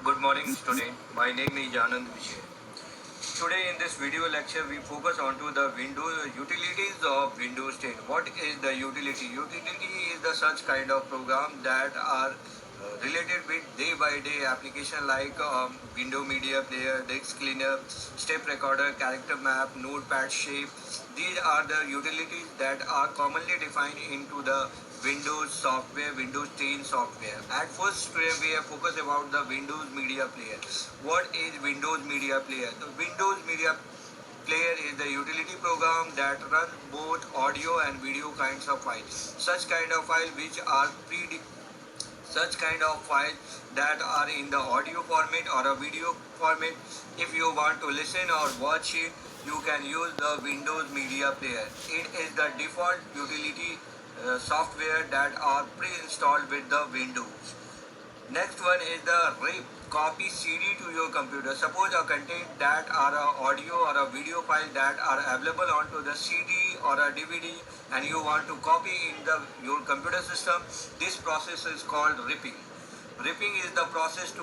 Good morning student. My name is Anand Vijay. Today in this video lecture we focus on to the Windows utilities of Windows 10. What is the utility? Utility is the such kind of program that are related with day by day application like window media player, disk cleaner, step recorder, character map, notepad shape. These are the utilities that are commonly defined into the Windows software, Windows 10 software. At first, today we have focused about the Windows Media Player. What is Windows Media Player? The Windows Media Player is the utility program that runs both audio and video kinds of files. Such kind of files which are such kind of files that are in the audio format or a video format. If you want to listen or watch it, you can use the Windows Media Player. It is the default utility software that are pre-installed with the Windows. Next one is the RIP, copy CD to your computer. Suppose a content that are a audio or a video file that are available onto the CD or a DVD and you want to copy in your computer system. This process is called ripping. Ripping is the process to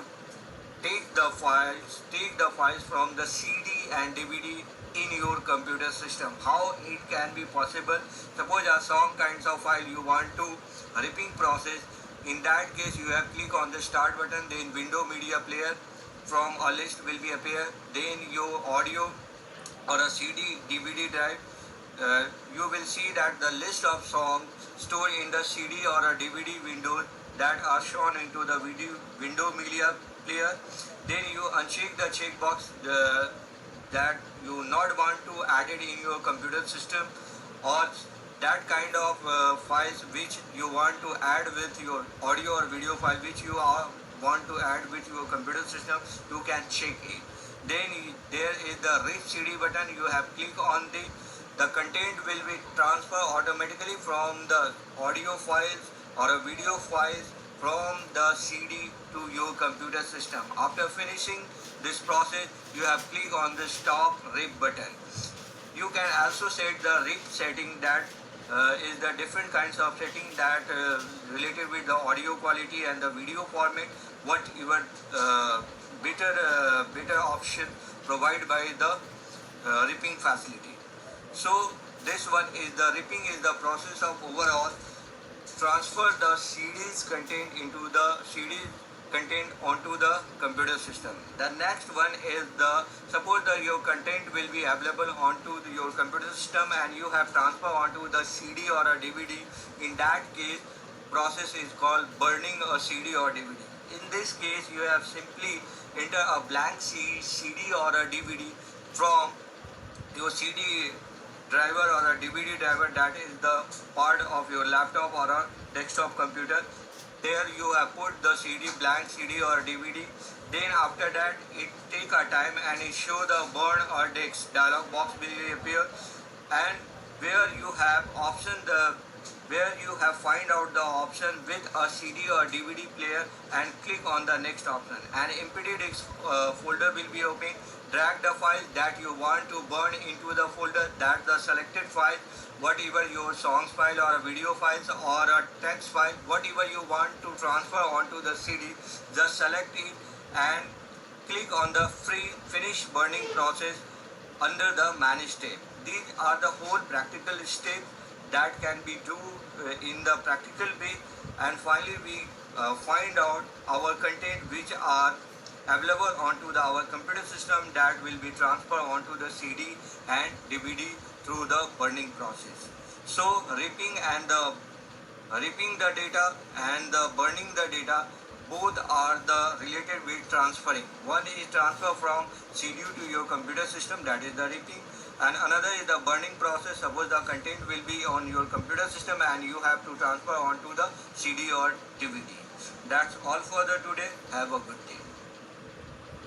take the files from the CD and DVD in your computer system. How it can be possible? Suppose a song kinds of file you want to ripping process. In that case, you have click on the start button, then window media player from a list will be appear. Then your audio or a CD DVD drive. You will see that the list of songs stored in the CD or a DVD window that are shown into the window media player. Then you uncheck the checkbox that you not want to add it in your computer system, or that kind of files which you want to add with your audio or video file which you want to add with your computer system, you can check it. Then there is the RIP CD button. You have click on the content will be transferred automatically from the audio files or a video files from the CD to your computer system. After finishing this process, you have click on the stop RIP button. You can also set the RIP setting that is the different kinds of setting that related with the audio quality and the video format. What even better option provided by the ripping facility. So this one is the ripping is the process of overall transfer the CD's content into the CD's content onto the computer system. The next one is suppose your content will be available onto your computer system and you have transfer onto the CD or a DVD. In that case, process is called burning a CD or DVD. In this case, you have simply enter a blank CD or a DVD from your CD driver or a DVD driver that is the part of your laptop or a desktop computer. There you have put the CD, blank CD or DVD. Then after that it take a time and it show the burn or disk dialog box will appear, and where you have where you have find out the option with a CD or DVD player and click on the next option. An empty disk folder will be open. Drag the file that you want to burn into the folder, that the selected file, whatever your songs file or video files or a text file, whatever you want to transfer onto the CD, just select it and click on the finish burning process under the manage tab. These are the whole practical steps that can be do in the practical way, and finally we find out our content which are available onto our computer system that will be transferred onto the CD and DVD through the burning process. So ripping the data and the burning the data, both are the related with transferring. One is transfer from CD to your computer system, that is the ripping, and another is the burning process. Suppose the content will be on your computer system and you have to transfer onto the CD or DVD. That's all for the today. Have a good day.